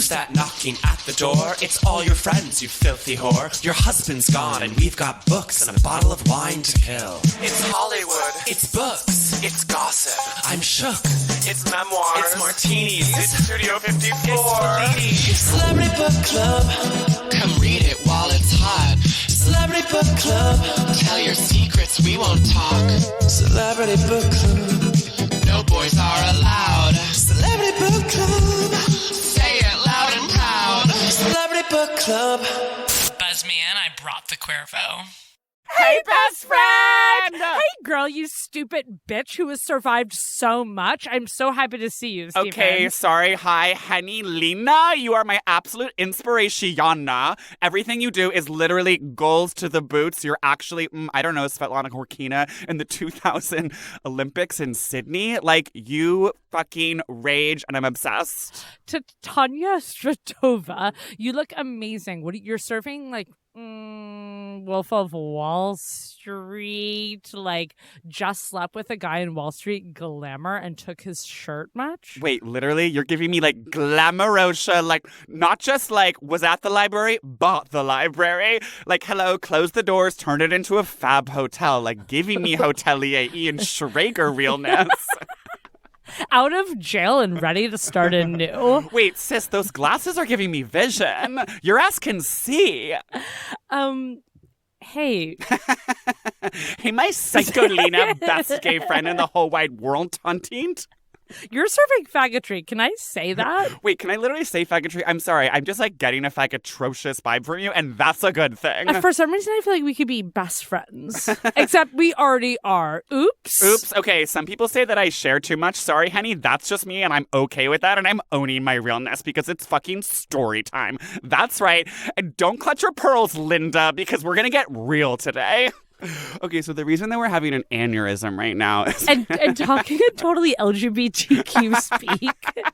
Who's that knocking at the door? It's all your friends, you filthy whore. Your husband's gone and we've got books and a bottle of wine to kill. It's Hollywood. It's books. It's gossip. I'm shook. It's memoirs. It's martinis. It's Studio 54. It's Fellini. It's Celebrity Book Club. Come read it while it's hot. Celebrity Book Club. Tell your secrets, we won't talk. Celebrity Book Club. No boys are allowed. Celebrity Book Club. Say it loud and proud. Celebrity Book Club. Buzz me in, I brought the Cuervo. Hey, best friend! Hey, girl, you stupid bitch who has survived so much. I'm so happy to see you, Stephen. Okay, sorry. Hi, Henny Lena. You are my absolute inspiration. Everything you do is literally goals to the boots. You're actually, I don't know, Svetlana Gorkina in the 2000 Olympics in Sydney. Like, you fucking rage, and I'm obsessed. To Tanya Stratova, you look amazing. You're serving, like, Wolf of Wall Street, like, just slept with a guy in Wall Street glamour and took his shirt much? Wait, literally? You're giving me, like, glamourosa, like, not just, like, was at the library, bought the library. Like, hello, close the doors, turn it into a fab hotel. Like, giving me hotelier Ian Schrager realness. Out of jail and ready to start anew. Wait, sis, those glasses are giving me vision. Your ass can see. Hey. Hey, my psycholina, best gay friend in the whole wide world, hunting. You're serving faggotry. Can I say that? Wait, can I literally say faggotry? I'm sorry. I'm just, like, getting a faggotrocious vibe from you, and that's a good thing. For some reason, I feel like we could be best friends. Except we already are. Oops. Oops. Okay, some people say that I share too much. Sorry, Henny. That's just me, and I'm okay with that, and I'm owning my realness because it's fucking story time. That's right. And don't clutch your pearls, Linda, because we're gonna get real today. Okay, so the reason that we're having an aneurysm right now is... and talking in totally LGBTQ speak.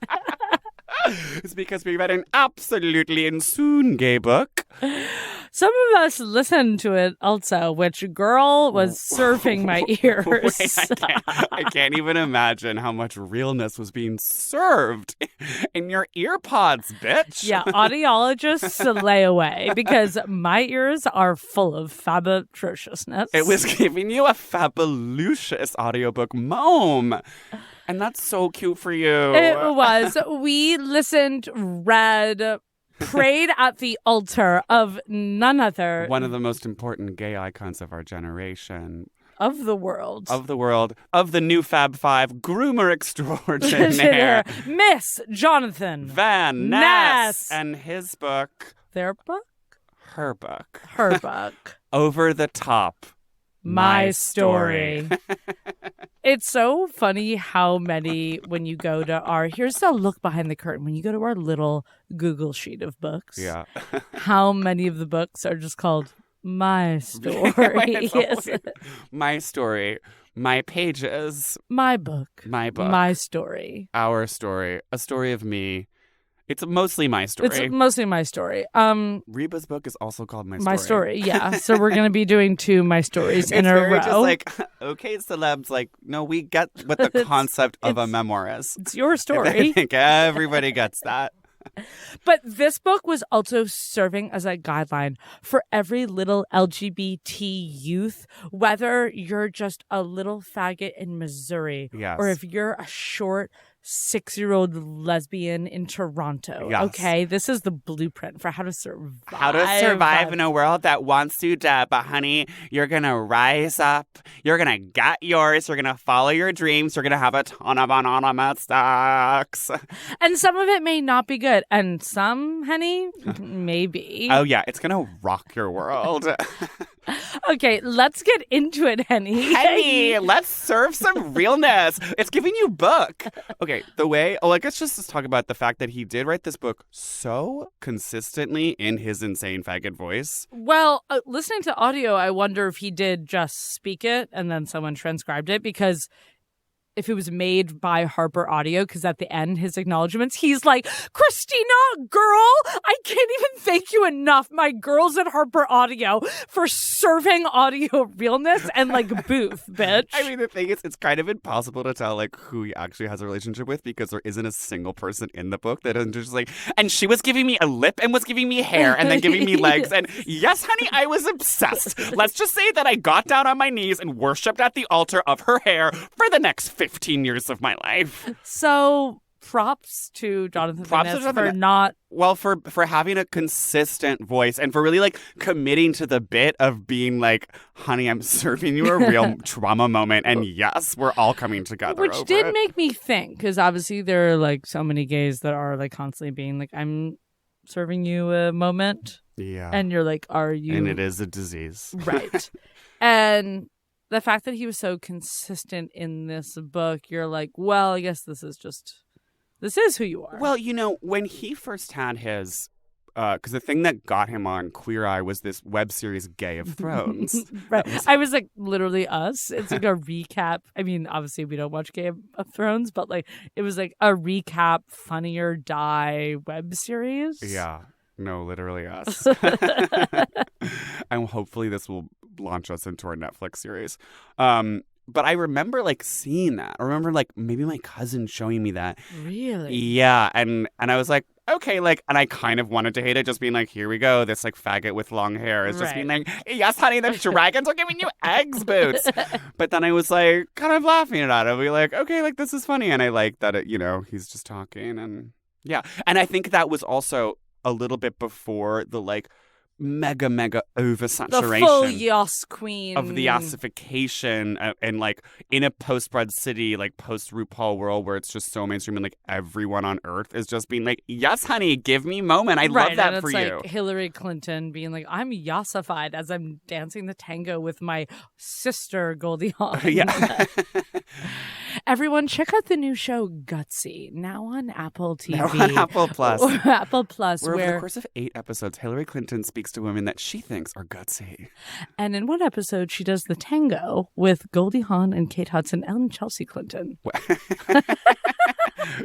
It's because we read an absolutely insane gay book. Some of us listened to it also, which girl was surfing my ears. Wait, I can't even imagine how much realness was being served in your earpods, bitch. Yeah, audiologists lay away because my ears are full of fabatrociousness. It was giving you a fabulous audiobook, Mom. And that's so cute for you. It was. We listened, read, prayed at the altar of none other. One of the most important gay icons of our generation. Of the world. Of the world. Of the new Fab Five, groomer extraordinaire. Miss Jonathan Van Ness. And his book. Their book? Her book. Her book. Over the Top. My story. It's so funny how many, when you go to our, here's the look behind the curtain, when you go to our little Google sheet of books, yeah, how many of the books are just called My Story. My story. My pages. My book. My book. My story. Our story. A story of me. It's mostly my story. It's mostly my story. Reba's book is also called My Story. My Story, yeah. So we're going to be doing 2 My Stories in a row. It's just like, okay, celebs, like, no, we get what the concept of a memoir is. It's your story. I think everybody gets that. But this book was also serving as a guideline for every little LGBT youth, whether you're just a little faggot in Missouri, yes, or if you're a short 6-year-old lesbian in Toronto. Yes. Okay, this is the blueprint for how to survive. How to survive in a world that wants you dead. But honey, you're going to rise up. You're going to get yours. You're going to follow your dreams. You're going to have a ton of anonymous stocks. And some of it may not be good. And some, Henny, maybe. Oh, yeah. It's going to rock your world. Okay, let's get into it, Henny. Henny, let's serve some realness. It's giving you book. Okay, I guess just let's talk about the fact that he did write this book so consistently in his insane faggot voice. Well, listening to audio, I wonder if he did just speak it and then someone transcribed it, because if it was made by Harper Audio, because at the end, his acknowledgments, he's like, Christina, girl, I can't even thank you enough, my girls at Harper Audio, for serving audio realness and like booth, bitch. I mean, the thing is, it's kind of impossible to tell like who he actually has a relationship with because there isn't a single person in the book that isn't just like, and she was giving me a lip and was giving me hair and then giving me legs. And yes, honey, I was obsessed. Let's just say that I got down on my knees and worshipped at the altar of her hair for the next 15 years of my life. So props to Jonathan Ness for not... Well, for having a consistent voice and for really like committing to the bit of being like, honey, I'm serving you a real trauma moment. And yes, we're all coming together. Which did make me think, because obviously there are like so many gays that are like constantly being like, I'm serving you a moment. Yeah. And you're like, are you... And it is a disease. Right. And the fact that he was so consistent in this book, you're like, well, I guess this is who you are. Well, you know, when he first had his, because the thing that got him on Queer Eye was this web series, Gay of Thrones. Right. I was like, literally us. It's like a recap. I mean, obviously we don't watch Gay of Thrones, but like it was like a recap, Funny or Die web series. Yeah. No, literally us. And hopefully this will launch us into our Netflix series. But I remember like seeing that. I remember like maybe my cousin showing me that. Really? Yeah. And I was like, okay, like, and I kind of wanted to hate it, just being like, here we go. This like faggot with long hair is just being like, yes, honey, the dragons are giving you eggs boots. But then I was like kind of laughing at it. Be like, okay, like this is funny. And I like that it, you know, he's just talking and yeah. And I think that was also a little bit before the like mega oversaturation, the full Yas queen of the yassification, and like in a post-Broad City, like post RuPaul world where it's just so mainstream and like everyone on earth is just being like, yes, honey, give me moment. I love that and for it's you. like Hillary Clinton being like, I'm yassified as I'm dancing the tango with my sister Goldie Hawn. Yeah. Everyone, check out the new show Gutsy, now on Apple TV. Now on Apple Plus. Apple Plus, where over the course of 8 episodes, Hillary Clinton speaks to women that she thinks are gutsy. And in one episode, she does the tango with Goldie Hawn and Kate Hudson and Chelsea Clinton.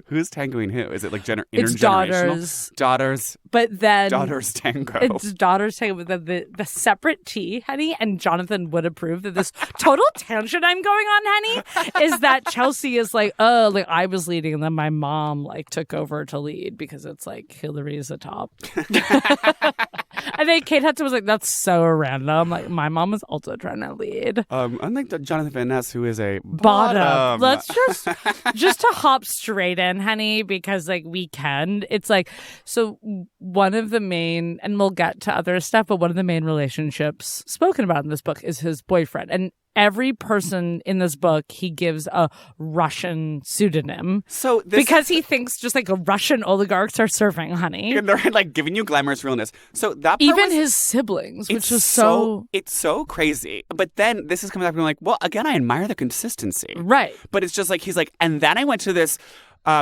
Who's tangoing who? Is it like intergenerational? It's daughters. Daughters. But then... Daughters tango. It's daughters tango with the separate tea, Henny, and Jonathan would approve that this total tangent I'm going on, Henny, is that Chelsea is like, oh, like I was leading and then my mom like took over to lead because it's like Hillary is the top. I think Kate Hudson was like, that's so random. Like my mom was also trying to lead. Unlike Jonathan Van Ness, who is a bottom. Let's just to hop straight in, Henny, because like we can. It's like, so one of the main, and we'll get to other stuff, but one of the main relationships spoken about in this book is his boyfriend. And every person in this book, he gives a Russian pseudonym. So because he thinks just like Russian oligarchs are serving, honey. And they're like giving you glamorous realness. So that part even his siblings, which is so... It's so crazy. But then this is coming up and I'm like, well, again, I admire the consistency. Right. But it's just like, he's like, and then I went to this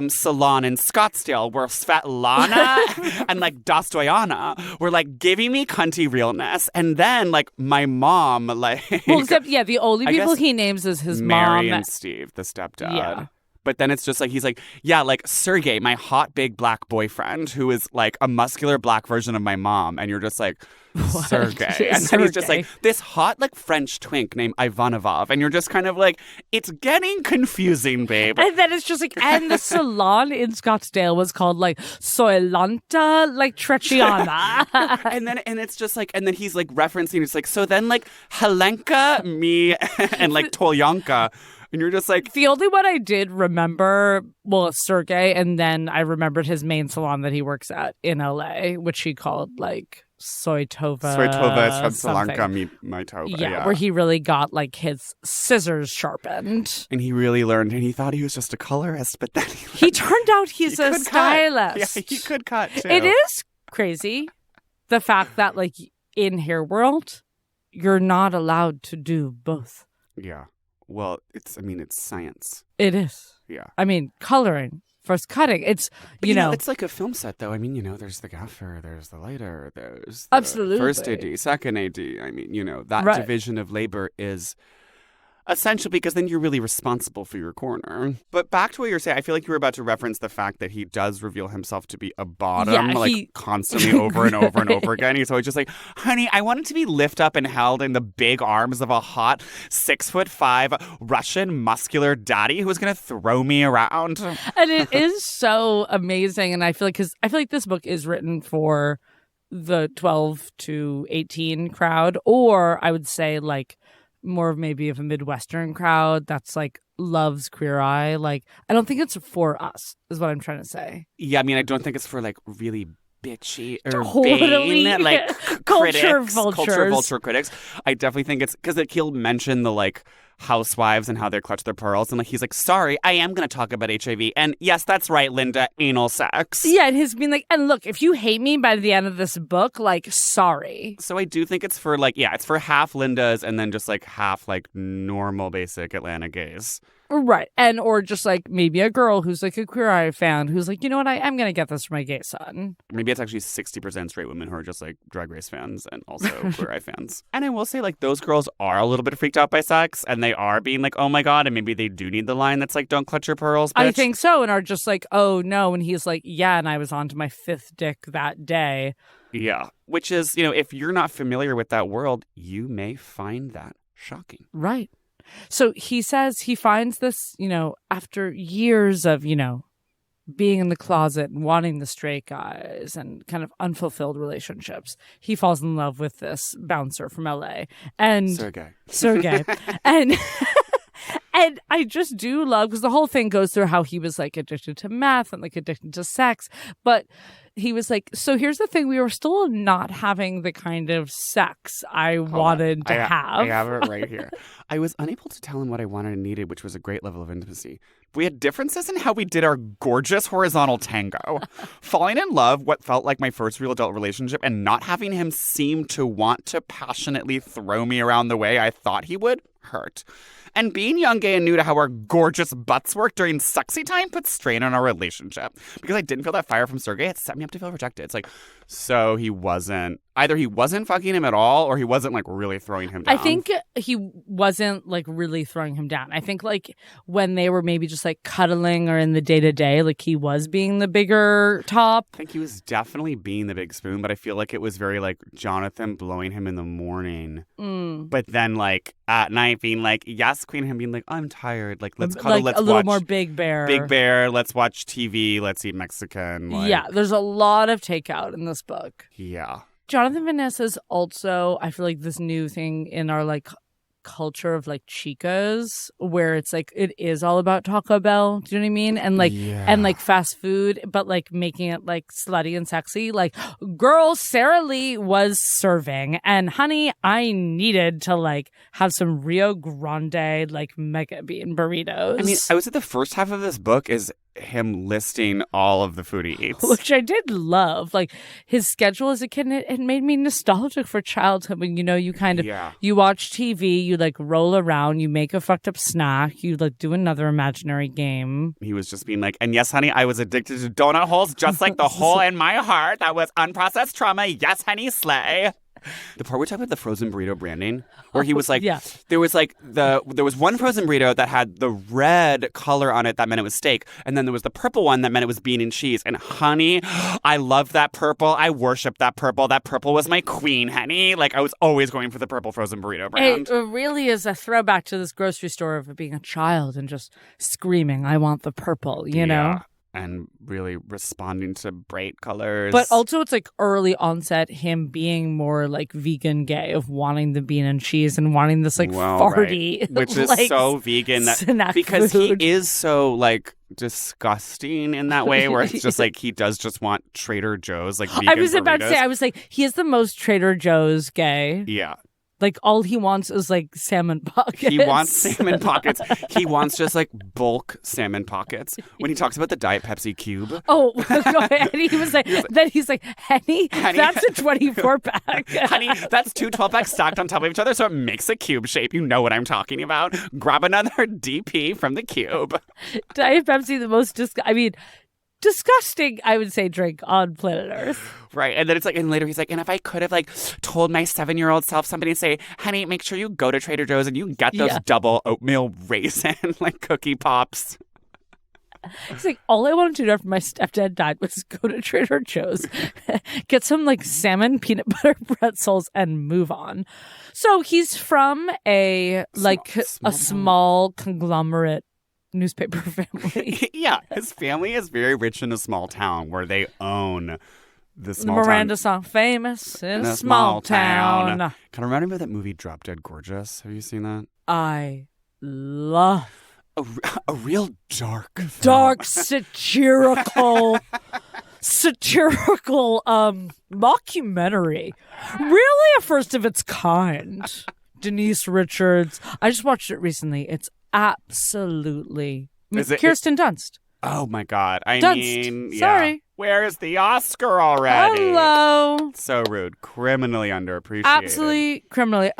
salon in Scottsdale where Svetlana and like Dostoyana were like giving me cunty realness, and then like my mom, like, well, except the only people he names is his Mary mom and Steve, the stepdad. Yeah. But then it's just like, he's like, yeah, like Sergey, my hot big black boyfriend, who is like a muscular black version of my mom. And you're just like, Sergey. And then he's just like, this hot like French twink named Ivanovov. And you're just kind of like, it's getting confusing, babe. And then it's just like, and the salon in Scottsdale was called like Soylanta, like Treciana. and it's just like, and then he's like referencing, it's like, so then like Helenka, me, and like Tolyanka. And you're just like... The only one I did remember, well, Sergey, and then I remembered his main salon that he works at in LA, which he called, like, Soytova Solanka Maitova. Yeah, where he really got, like, his scissors sharpened. And he really learned, and he thought he was just a colorist, but then... He turned out he's a stylist. Yeah, he could cut, too. It is crazy, the fact that, like, in hair world, you're not allowed to do both. Yeah. Well, it's science. It is. Yeah. I mean, coloring versus cutting. It's, you know. It's like a film set, though. I mean, there's the gaffer, there's the lighter, there's the absolutely first AD, second AD. I mean, that division of labor is Essentially, because then you're really responsible for your corner. But back to what you're saying, I feel like you were about to reference the fact that he does reveal himself to be a bottom, constantly over and over and over again. He's always just like, honey, I wanted to be lifted up and held in the big arms of a hot 6'5" Russian muscular daddy who was going to throw me around. And it is so amazing. And I feel like this book is written for the 12 to 18 crowd, or I would say like more of maybe of a Midwestern crowd that's like loves Queer Eye. Like, I don't think it's for us, is what I'm trying to say. Yeah, I mean, I don't think it's for like really bitchy or totally. vain, like culture culture vulture critics. I definitely think it's because he'll mention the like housewives and how they clutch their pearls, and like he's like, sorry, I am going to talk about HIV, and yes, that's right, Linda, anal sex. Yeah, and he's been like, and look, if you hate me by the end of this book, like, sorry. So I do think it's for like, yeah, it's for half Lindas and then just like half like normal basic Atlanta gays. Right. And or just like maybe a girl who's like a Queer Eye fan who's like, you know what, I'm going to get this for my gay son. Maybe it's actually 60% straight women who are just like Drag Race fans and also Queer Eye fans. And I will say like those girls are a little bit freaked out by sex and they are being like, oh my God. And maybe they do need the line that's like, don't clutch your pearls, bitch. I think so. And are just like, oh no. And he's like, yeah. And I was on to my 5th dick that day. Yeah. Which is, you know, if you're not familiar with that world, you may find that shocking. Right. So he says he finds this, you know, after years of, you know, being in the closet and wanting the straight guys and kind of unfulfilled relationships, he falls in love with this bouncer from LA. And Sergey. And and I just do love, because the whole thing goes through how he was like addicted to meth and like addicted to sex. But he was like, so here's the thing, we were still not having the kind of sex I wanted to have. I have it right here. I was unable to tell him what I wanted and needed, which was a great level of intimacy. We had differences in how we did our gorgeous horizontal tango. Falling in love, what felt like my first real adult relationship, and not having him seem to want to passionately throw me around the way I thought he would, hurt. And being young, gay, and new to how our gorgeous butts work during sexy time put strain on our relationship. Because I didn't feel that fire from Sergey, it set me up to feel rejected. It's like, so he wasn't fucking him at all, or he wasn't like really throwing him down. I think he wasn't like really throwing him down. I think like when they were maybe just like cuddling or in the day-to-day, like he was being the bigger top. I think he was definitely being the big spoon, but I feel like it was very like Jonathan blowing him in the morning. But then like at night being like, yes, queen, him being like, I'm tired. Like, let's cuddle, like let's a little watch more Big Bear. Big Bear, let's watch TV, let's eat Mexican. Like, yeah, there's a lot of takeout in this book. Yeah. Jonathan Van Ness is also, I feel like, this new thing in our like culture of like chicas, where it's like it is all about Taco Bell. Do you know what I mean? And like and like fast food, but like making it like slutty and sexy. Like, girl, Sarah Lee was serving, and honey, I needed to like have some Rio Grande like mega bean burritos. I mean, I would say the first half of this book is him listing all of the food he eats, which I did love. Like his schedule as a kid, it made me nostalgic for childhood. When you know, you kind of you watch TV, you like roll around, you make a fucked up snack, you like do another imaginary game. He was just being like, and yes, honey, I was addicted to donut holes, just like the hole in my heart that was unprocessed trauma. Yes, honey, slay. The part we talked about the frozen burrito branding, where he was like, there was like there was one frozen burrito that had the red color on it that meant it was steak, and then there was the purple one that meant it was bean and cheese. And honey, I love that purple. I worship that purple. That purple was my queen, honey. Like I was always going for the purple frozen burrito brand. It really is a throwback to this grocery store of being a child and just screaming, "I want the purple," you know. And really responding to bright colors. But also it's like early onset him being more like vegan gay, of wanting the bean and cheese and wanting this like farty. Right. Which is like, so vegan. Snack because food. He is so like disgusting in that way, where it's just like he does just want Trader Joe's like vegan I was about to burritos. say, I was like, he is the most Trader Joe's gay. Yeah. Like, all he wants is, like, salmon pockets. He wants salmon pockets. He wants just, like, bulk salmon pockets. When he talks about the Diet Pepsi cube. Oh, go ahead. He was like, then he's like, Henny, that's a 24-pack. Honey, that's 2 12-packs stacked on top of each other, so it makes a cube shape. You know what I'm talking about. Grab another DP from the cube. Diet Pepsi, the most I mean, disgusting, I would say, drink on planet Earth. Right. And then it's like, and later he's like, and if I could have like told my 7-year-old self somebody and say, honey, make sure you go to Trader Joe's and you get those double oatmeal raisin like cookie pops. It's like, all I wanted to do after my stepdad died was go to Trader Joe's, get some like salmon peanut butter pretzels and move on. So he's from a small conglomerate newspaper family. Yeah, his family is very rich in a small town where they own the small Miranda town. song, famous in a small town. Can I remember that movie Drop Dead Gorgeous? Have you seen that? I love A real dark satirical mockumentary. Really a first of its kind. Denise Richards. I just watched it recently. It's absolutely Kirsten Dunst. Oh my God. Sorry. Where is the Oscar already? Hello. So rude. Criminally underappreciated. Absolutely criminally.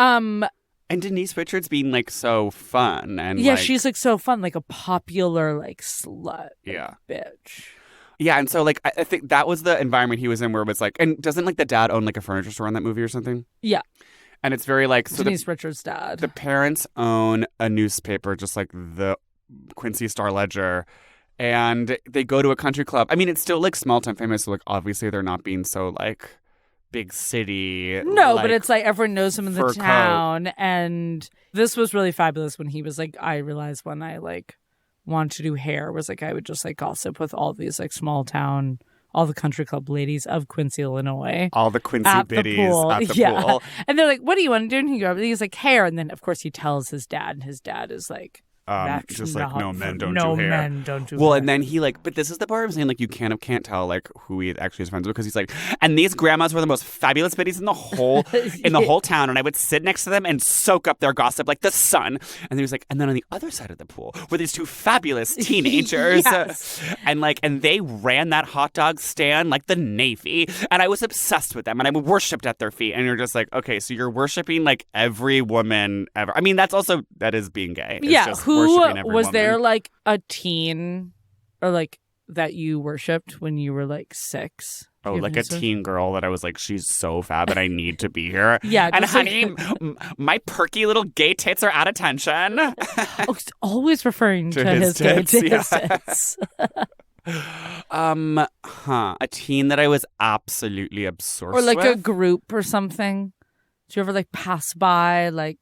And Denise Richards being like so fun and she's like so fun, like a popular like slut. Bitch. Yeah, and so like I think that was the environment he was in where it was like, and doesn't like the dad own like a furniture store in that movie or something? Yeah. And it's very like Denise Richards' dad. The parents own a newspaper just like the Quincy Star-Ledger. And they go to a country club. I mean, it's still like small town famous, so like obviously they're not being so like big city. No, like, but it's like everyone knows him in the fur town. And this was really fabulous when he was like, I realized when I like wanted to do hair was like I would just like gossip with all these like small town, all the country club ladies of Quincy, Illinois. All the Quincy biddies at the pool. And they're like, what do you want to do? And he goes, he's like, hair. And then of course he tells his dad, and his dad is like, just like no men don't no do hair. men don't do well, hair. And then he like, but this is the part I'm saying like you can't tell like who he actually is friends with because he's like, and these grandmas were the most fabulous biddies in the whole whole town, and I would sit next to them and soak up their gossip like the sun. And he was like, and then on the other side of the pool were these two fabulous teenagers, and they ran that hot dog stand like the Navy, and I was obsessed with them, and I worshipped at their feet. And you're just like, okay, so you're worshiping like every woman ever. I mean, that is being gay. It's just who was woman. there like a teen or like that you worshipped when you were like 6? Oh, like a teen girl that I was like, she's so fab and I need to be here. Yeah. And honey, my perky little gay tits are at attention. He's always referring to his gay tits. A teen that I was absolutely obsessed with. Or like with. a group or something. Do you ever like pass by like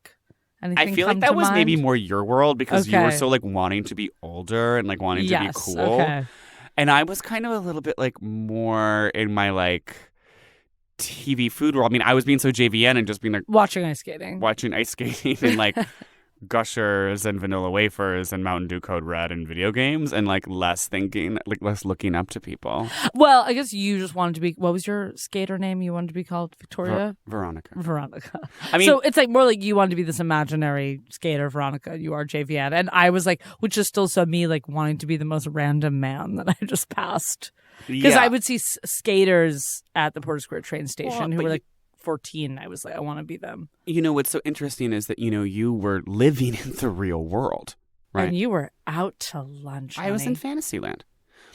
anything? I feel like that was maybe more your world because you were so like wanting to be older and like wanting to be cool. Okay. And I was kind of a little bit like more in my like TV food world. I mean, I was being so JVN and just being like watching ice skating and like Gushers and Vanilla Wafers and Mountain Dew Code Red and video games and like less looking up to people. Well, I guess you just wanted to be, what was your skater name you wanted to be called? Victoria? Veronica. I mean, so it's like more like you wanted to be this imaginary skater, Veronica. You are JVN. And I was like, which is still so me like wanting to be the most random man that I just passed. Because I would see skaters at the Porter Square train station who were like 14. I was like, I want to be them. You know, what's so interesting is that, you know, you were living in the real world, right? And you were out to lunch. I was in Fantasyland.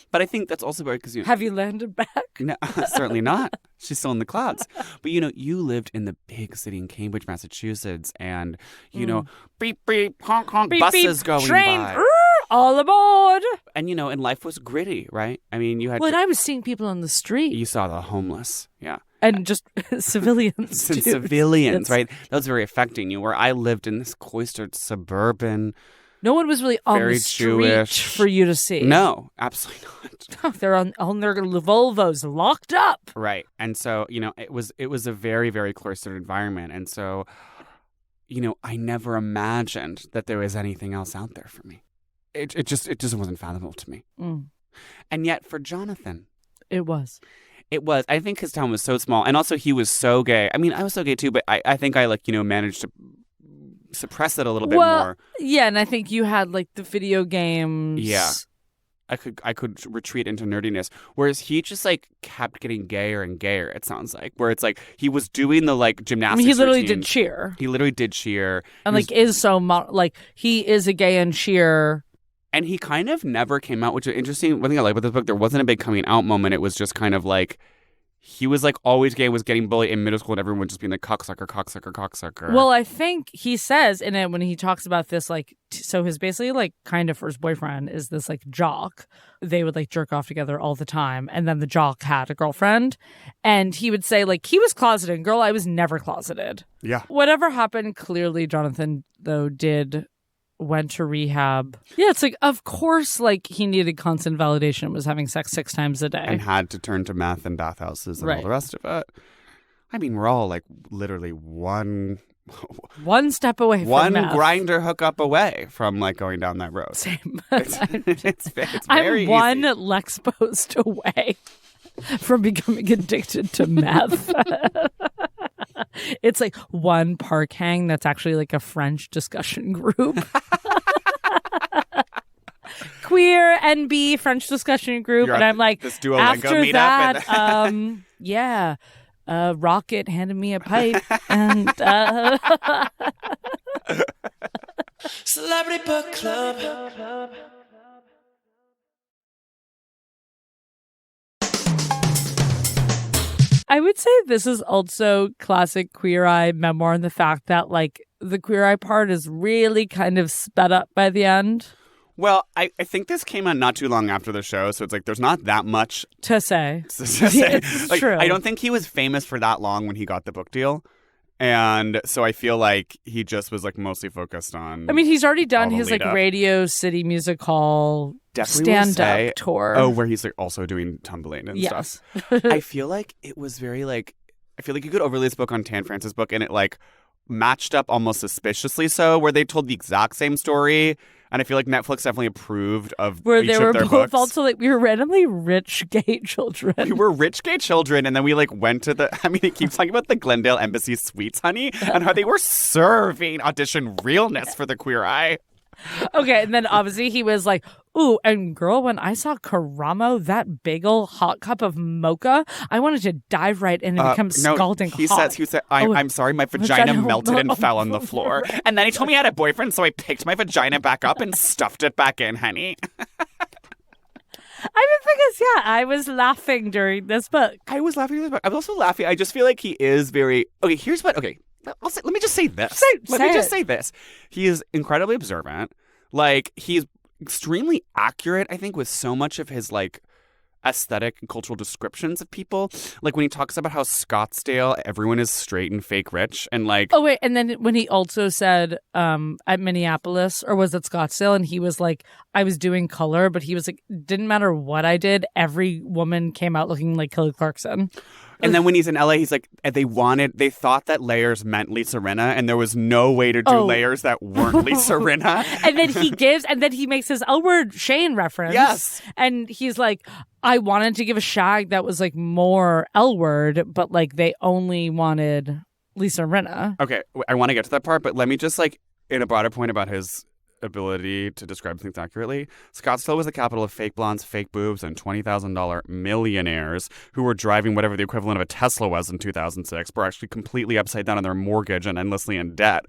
But I think that's also because have you landed back? No, certainly not. She's still in the clouds. But, you know, you lived in the big city in Cambridge, Massachusetts, and, you know, beep, beep, honk, honk, beep, buses beep, going train, by. All aboard. And, you know, and life was gritty, right? I mean, you had I was seeing people on the street. You saw the homeless, yeah. And just civilians, civilians, right? That was very affecting you, where I lived in this cloistered suburban. No one was really on the street Jewish. For you to see. No, absolutely not. They're on their Volvos, locked up. Right. And so, you know, it was a very, very cloistered environment. And so, you know, I never imagined that there was anything else out there for me. It just wasn't fathomable to me. And yet for Jonathan, it was. I think his town was so small. And also he was so gay. I mean, I was so gay too, but I think I like, you know, managed to suppress it a little bit more. Yeah, and I think you had like the video games. Yeah. I could retreat into nerdiness. Whereas he just like kept getting gayer and gayer, it sounds like. Where it's like he was doing the like gymnastics. He literally routine. did cheer. He literally did cheer. And like is so like he is a gay and cheer And he kind of never came out, which is interesting. One thing I like about this book, there wasn't a big coming out moment. It was just kind of like, he was like always gay, was getting bullied in middle school, and everyone would just being like, cocksucker, cocksucker, cocksucker. Well, I think he says in it when he talks about this, like, so his basically like kind of first boyfriend is this like jock. They would like jerk off together all the time. And then the jock had a girlfriend. And he would say like, he was closeted. Girl, I was never closeted. Yeah. Whatever happened, clearly Jonathan, though, went to rehab. Yeah, it's like, of course, like, he needed constant validation, was having sex 6 times a day. And had to turn to meth and bathhouses and all the rest of it. I mean, we're all like literally one step away from one meth. grinder hookup away from like going down that road. Same. It's very I'm one easy. Lex post away from becoming addicted to meth. It's like one park hang that's actually like a French discussion group. Queer NB French discussion group. And I'm like, this Duolingo after meetup that, yeah, Rocket handed me a pipe and Celebrity Book Club. I would say this is also classic Queer Eye memoir in the fact that like the Queer Eye part is really kind of sped up by the end. Well, I think this came out not too long after the show, so it's like there's not that much To say. to say. It's Like, true. I don't think he was famous for that long when he got the book deal. And so I feel like he just was like mostly focused on I mean, he's already done all the his like lead up. Radio City Music Hall Definitely will say- stand-up tour. Oh, where he's like also doing tumbling and yes. stuff. I feel like it was very like, I feel like you could overlay this book on Tan Francis' book and it like matched up almost suspiciously so, where they told the exact same story. And I feel like Netflix definitely approved of Where each they of were their both books. also like, we were randomly rich gay children. We were rich gay children, and then we like went to the. I mean, he keeps talking about the Glendale Embassy Suites, honey, and how they were serving audition realness for the Queer Eye. Okay, and then obviously he was like, ooh, and girl, when I saw Karamo, that big ol' hot cup of mocha, I wanted to dive right in and become scalding he hot. said, I'm sorry, my vagina melted and fell on the floor. And then he told me I had a boyfriend, so I picked my vagina back up and stuffed it back in, Henny. I mean, because, yeah, I was laughing during this book. I was laughing at this book. I was also laughing. I just feel like he is very... Okay, here's what... Okay, let me just say this. Let me just say this. He is incredibly observant. Like, he's extremely accurate, I think, with so much of his, like, aesthetic and cultural descriptions of people. Like, when he talks about how Scottsdale, everyone is straight and fake rich, and, like... Oh, wait, and then when he also said at Minneapolis, or was it Scottsdale, and he was like, I was doing color, but he was like, didn't matter what I did, every woman came out looking like Kelly Clarkson. And then when he's in LA, he's like, they thought that layers meant Lisa Rinna, and there was no way to do layers that weren't Lisa Rinna. And then he makes his L word Shane reference. Yes. And he's like, I wanted to give a shag that was like more L word, but like they only wanted Lisa Rinna. Okay, I want to get to that part, but let me just like, in a broader point about his ability to describe things accurately. Scottsdale was the capital of fake blondes, fake boobs, and $20,000 millionaires who were driving whatever the equivalent of a Tesla was in 2006, were actually completely upside down on their mortgage and endlessly in debt.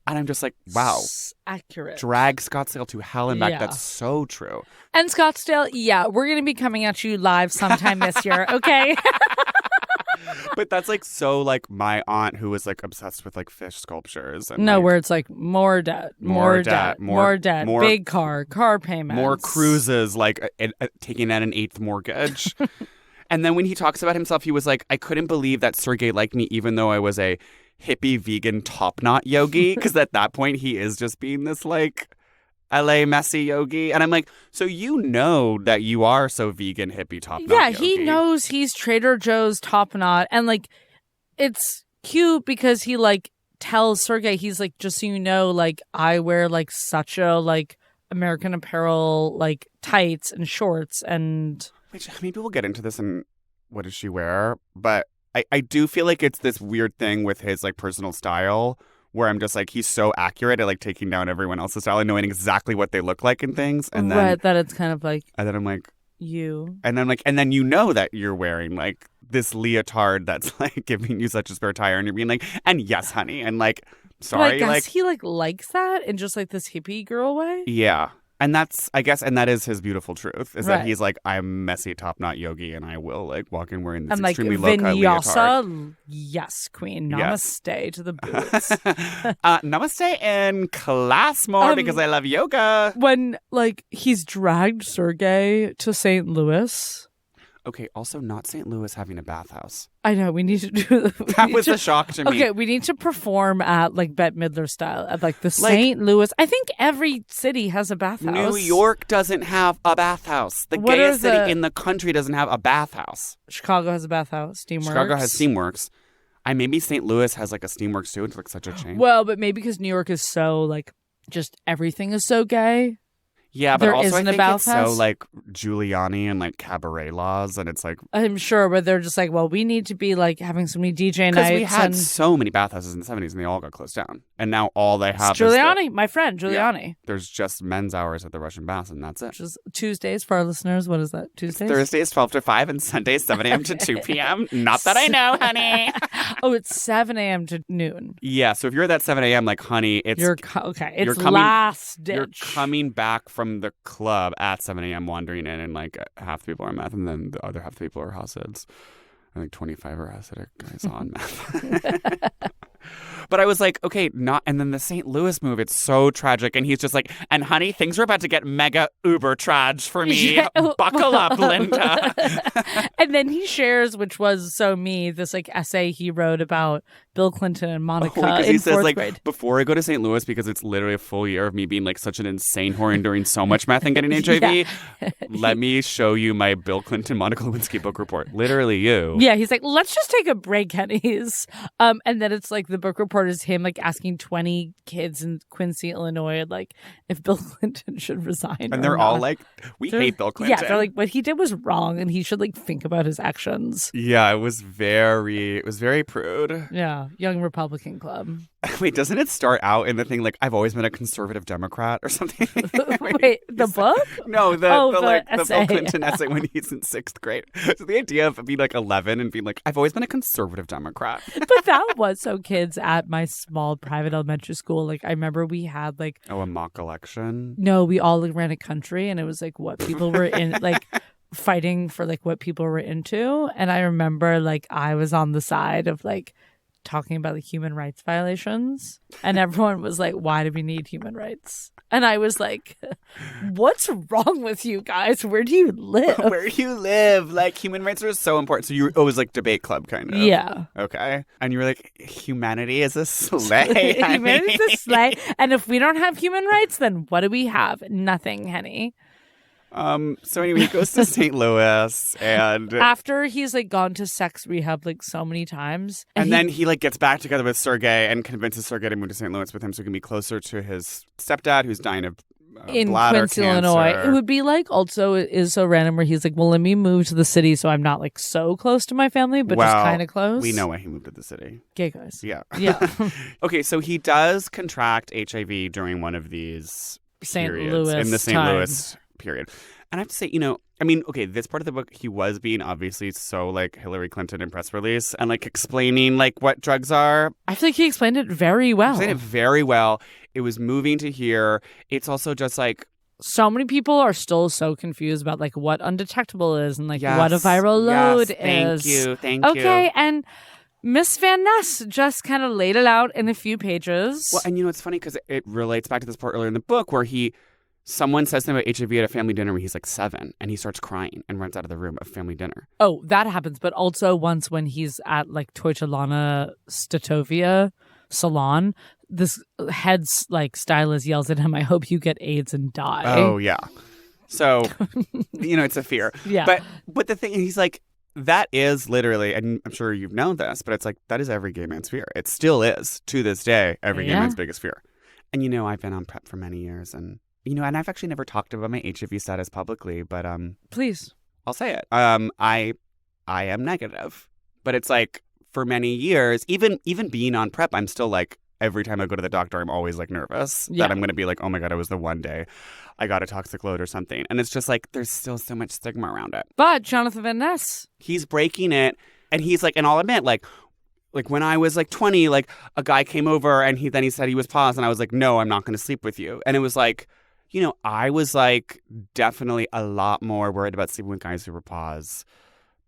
And I'm just like, wow. Accurate. Drag Scottsdale to hell and back. Yeah. That's so true. And Scottsdale, yeah, we're going to be coming at you live sometime this year, okay? But that's like so like my aunt who was like obsessed with like fish sculptures. And, No, like, where it's like more debt, more debt, more debt, more- big car payments. more cruises, like taking out an 8th mortgage. And then when he talks about himself, he was like, I couldn't believe that Sergey liked me even though I was a hippie vegan top knot yogi. Because at that point, he is just being this like LA messy yogi. And I'm like, so you know that you are so vegan hippie top knot Yeah, yogi. he knows he's Trader Joe's top knot. And like, it's cute because he like tells Sergey, he's like, just so you know, like I wear like such a like American Apparel like tights and shorts and... Which maybe we'll get into this and what does she wear? But I do feel like it's this weird thing with his like personal style where I'm just like, he's so accurate at like taking down everyone else's style and knowing exactly what they look like and things. And then, right, that it's kind of like and then I'm like, you. and then like, and then you know that you're wearing like this leotard that's like giving you such a spare tire and you're being like, and yes, honey. And like, But sorry, I guess like, he like likes that in just like this hippie girl way. yeah. And that's, I guess, and that is his beautiful truth, is that Right. he's like, I'm messy top knot yogi, and I will like walk in wearing this And like extremely low cut leotard. vinyasa, yes, queen. Yes. Namaste to the boots. Namaste in class more because I love yoga. When like he's dragged Sergey to St. Louis. Okay, also not St. Louis having a bathhouse. I know, we need to do That was a shock to me. Okay, we need to perform at like Bette Midler style at like the St. Louis. I think every city has a bathhouse. New York doesn't have a bathhouse. The What gayest are city the- in the country doesn't have a bathhouse. Chicago has a bathhouse. Steamworks. Chicago has Steamworks. Maybe St. Louis has like a Steamworks too. It's like such a chain. Well, but maybe because New York is so like just everything is so gay. Yeah, but There also I isn't a think it's so bathhouse? like Giuliani and like cabaret laws, and it's like I'm sure, but they're just like, well, we need to be like having so many DJ because nights. we had and so many bathhouses in the 70s and they all got closed down, and now all they have Giuliani, my friend Giuliani. Yeah. There's just men's hours at the Russian baths, and that's it. Which is Tuesdays for our listeners. What is that? Tuesdays? Thursdays 12 to 5 and Sundays 7 a.m. to 2 p.m. Not that I know, honey. Oh, it's 7 a.m. to noon. Yeah, so if you're at that 7 a.m., like, honey, it's Okay. It's you're coming- last ditch. you're coming back from the club at 7 a.m. wandering in, and like half the people are meth, and then the other half the people are Hasids. I think 25 are Hasidic guys on meth. But I was like, okay, not. And then the St. Louis move, it's so tragic. And he's just like, and honey, things are about to get mega uber trage for me. Yeah. Buckle up, Linda. And then he shares, which was so me, this like essay he wrote about Bill Clinton and Monica Because in he says, fourth like, grade. before I go to St. Louis, because it's literally a full year of me being like such an insane whore and doing so much meth and getting HIV, let me show you my Bill Clinton, Monica Lewinsky book report. Literally you. Yeah, he's like, let's just take a break, Henny's. And then it's like the book report is him like asking 20 kids in Quincy, Illinois, like if Bill Clinton should resign. And or they're all not. like, we They're- hate Bill Clinton. Yeah, they're like, what he did was wrong, and he should like think about his actions. Yeah, it was very prude. Yeah, Young Republican Club. Wait, doesn't it start out in the thing like, I've always been a conservative Democrat or something? Wait, the book? No, the Bill essay. Clinton essay when he's in 6th grade. So the idea of being like 11 and being like, I've always been a conservative Democrat. But that was so kids at my small private elementary school. Like I remember we had like Oh, a mock election? no, we all like, ran a country, and it was like what people were in like fighting for like what people were into. And I remember like I was on the side of like talking about like human rights violations, and everyone was like, why do we need human rights? And I was like, what's wrong with you guys? Where do you live? Where do you live? Like, human rights are so important. So it was like debate club kind of. Yeah. Okay. And you were like, humanity is a sleigh. Humanity's a sleigh. And if we don't have human rights, then what do we have? Nothing, Henny. So anyway, he goes to St. Louis and After he's like gone to sex rehab like so many times. and then he like gets back together with Sergey and convinces Sergey to move to St. Louis with him so he can be closer to his stepdad who's dying of in bladder Quincy, cancer. Illinois. It would be like also it is so random where he's like, well, let me move to the city so I'm not like so close to my family, but just Well, kind of close. We know why he moved to the city. Gay guys. Yeah. Yeah. Okay, so he does contract HIV during one of these St. periods Louis in the St. time. Louis period. And I have to say, I mean, okay, this part of the book, he was being obviously so like Hillary Clinton in press release and like explaining like what drugs are. I feel like he explained it very well. He explained it very well. It was moving to here. It's also just like, So many people are still so confused about like what undetectable is and like yes, what a viral load yes, is. Thank you. Okay, and Miss Van Ness just kind of laid it out in a few pages. Well, and it's funny because it relates back to this part earlier in the book where someone says something about HIV at a family dinner when he's like 7 and he starts crying and runs out of the room of family dinner. Oh, that happens. But also once when he's at like Toychalana Statovia salon, this head's like stylist yells at him, I hope you get AIDS and die. Oh, yeah. So, it's a fear. Yeah. But the thing, he's like, that is literally, and I'm sure you've known this, but it's like, that is every gay man's fear. It still is, to this day, every gay Yeah. man's biggest fear. And, I've been on PrEP for many years and, and I've actually never talked about my HIV status publicly, but Please. I'll say it. I am negative. But it's like, for many years, even being on PrEP, I'm still like, every time I go to the doctor, I'm always like nervous Yeah. that I'm going to be like, oh my God, it was the one day I got a toxic load or something. And it's just like, there's still so much stigma around it. But Jonathan Van Ness. He's breaking it. And he's like, and I'll admit, like when I was like 20, like a guy came over and he said he was paused. And I was like, no, I'm not going to sleep with you. And it was like, I was like definitely a lot more worried about sleeping with guys who were pause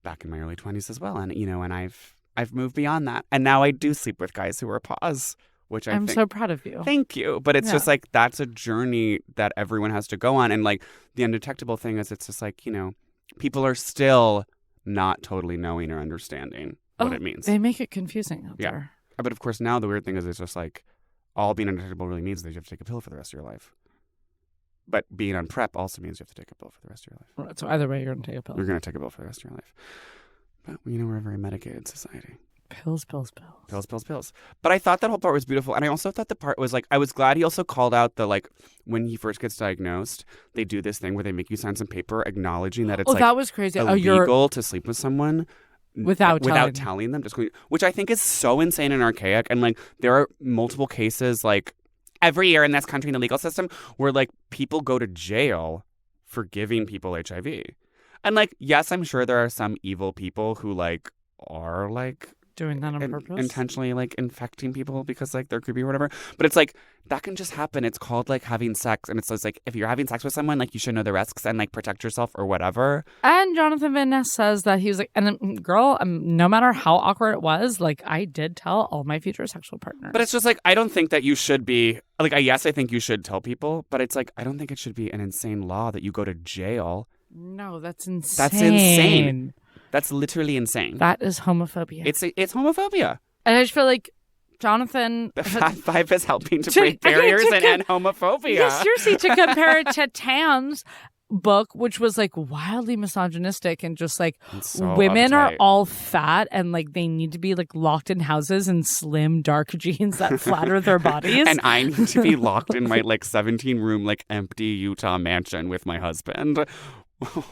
back in my early 20s as well. And, and I've moved beyond that. And now I do sleep with guys who are pause, which I'm so proud of you. Thank you. But it's just like, that's a journey that everyone has to go on. And like the undetectable thing is it's just like, people are still not totally knowing or understanding what it means. They make it confusing out there. But of course, now the weird thing is it's just like all being undetectable really means that you have to take a pill for the rest of your life. But being on PrEP also means you have to take a pill for the rest of your life. Right, so either way, you're going to take a pill. You're going to take a pill for the rest of your life. But, we're a very medicated society. Pills, pills, pills. Pills, pills, pills. But I thought that whole part was beautiful. And I also thought the part was like, I was glad he also called out the like, when he first gets diagnosed, they do this thing where they make you sign some paper acknowledging that it's that was crazy. illegal to sleep with someone. Without telling them, which I think is so insane and archaic. And like, there are multiple cases like every year in this country in the legal system where like people go to jail for giving people HIV. And like, yes, I'm sure there are some evil people who like are like doing that on purpose, intentionally like infecting people because like they're creepy or whatever. But it's like that can just happen. It's called like having sex, and it's just like if you're having sex with someone, like you should know the risks and like protect yourself or whatever. And Jonathan Van Ness says that he was like, and girl, no matter how awkward it was, like I did tell all my future sexual partners. But it's just like I don't think that you should be like. Yes, I think you should tell people, but it's like I don't think it should be an insane law that you go to jail. No, that's insane. That's insane. That's literally insane. That is homophobia. It's homophobia. And I just feel like Jonathan... The Fat Five is helping to break barriers and end homophobia. Yes, seriously, to compare it to Tam's book, which was like wildly misogynistic and just like so women uptight. are all fat and like they need to be like locked in houses in slim, dark jeans that flatter their bodies. And I need to be locked in my like 17-room like empty Utah mansion with my husband.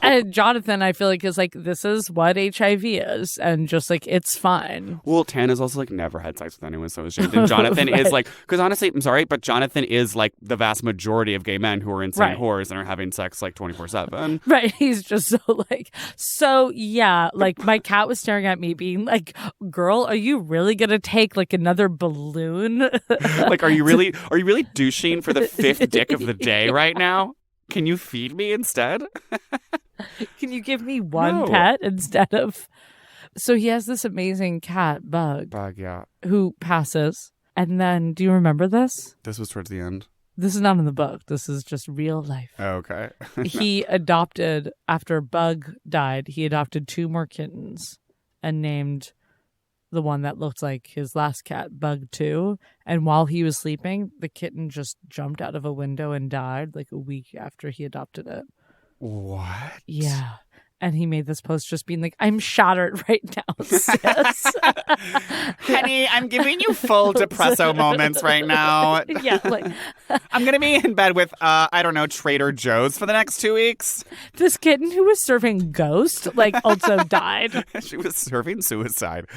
And Jonathan, I feel like, is like, this is what HIV is. And just like, it's fine. Well, Tana's also like never had sex with anyone, so ashamed. And Jonathan Right. is like, because honestly, I'm sorry, but Jonathan is like the vast majority of gay men who are insane whores and are having sex like 24/7. Right. He's just so yeah, like my cat was staring at me being like, girl, are you really going to take like another balloon? Like, are you really douching for the 5th dick of the day right now? Can you feed me instead? Can you give me one pet instead of... So he has this amazing cat, Bug, Yeah. who passes. And then, do you remember this? This was towards the end. This is not in the book. This is just real life. Oh, okay. He adopted, after Bug died, he adopted 2 more kittens and named the one that looked like his last cat, Bug 2. And while he was sleeping, the kitten just jumped out of a window and died like a week after he adopted it. What? Yeah. And he made this post just being like, I'm shattered right now, sis. Henny, I'm giving you full depresso moments right now. Yeah, like I'm going to be in bed with, I don't know, Trader Joe's for the next 2 weeks. this kitten who was serving Ghost, like, also died. She was serving suicide.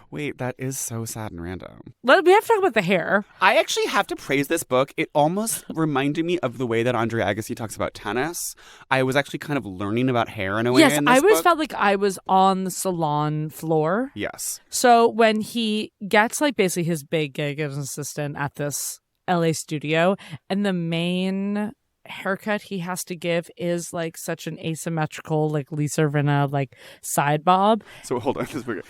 Wait, that is so sad and random. We have to talk about the hair. I actually have to praise this book. It almost reminded me of the way that Andre Agassi talks about tennis. I was actually kind of learning about hair in a way in this I always book. felt like I was on the salon floor. Yes. So when he gets like basically his big gig as an assistant at this LA studio, and the main haircut he has to give is like such an asymmetrical, like Lisa Rinna, like side bob. So hold on. This is weird.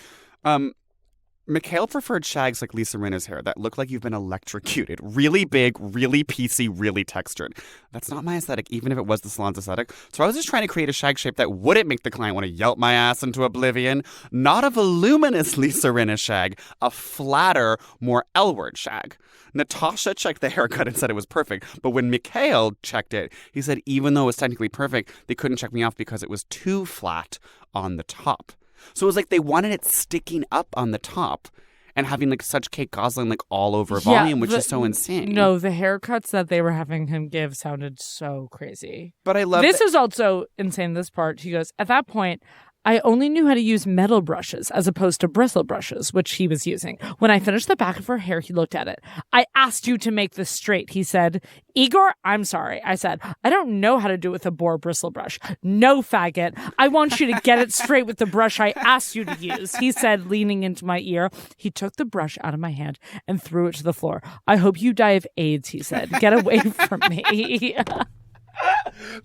Mikhail preferred shags like Lisa Rinna's hair that look like you've been electrocuted. Really big, really piecey, really textured. That's not my aesthetic, even if it was the salon's aesthetic. So I was just trying to create a shag shape that wouldn't make the client want to yelp my ass into oblivion. Not a voluminous Lisa Rinna shag, a flatter, more L-word shag. Natasha checked the haircut and said it was perfect, but when Mikhail checked it, he said even though it was technically perfect, they couldn't check me off because it was too flat on the top. So it was like they wanted it sticking up on the top and having like such Kate Gosling like all over volume, which is so insane. No, the haircuts that they were having him give sounded so crazy. But I love this is also insane. This part, he goes, at that point, I only knew how to use metal brushes as opposed to bristle brushes, which he was using. When I finished the back of her hair, he looked at it. I asked you to make this straight, he said. Igor, I'm sorry. I said, I don't know how to do it with a boar bristle brush. No, faggot. I want you to get it straight with the brush I asked you to use, he said, leaning into my ear. He took the brush out of my hand and threw it to the floor. I hope you die of AIDS, he said. Get away from me.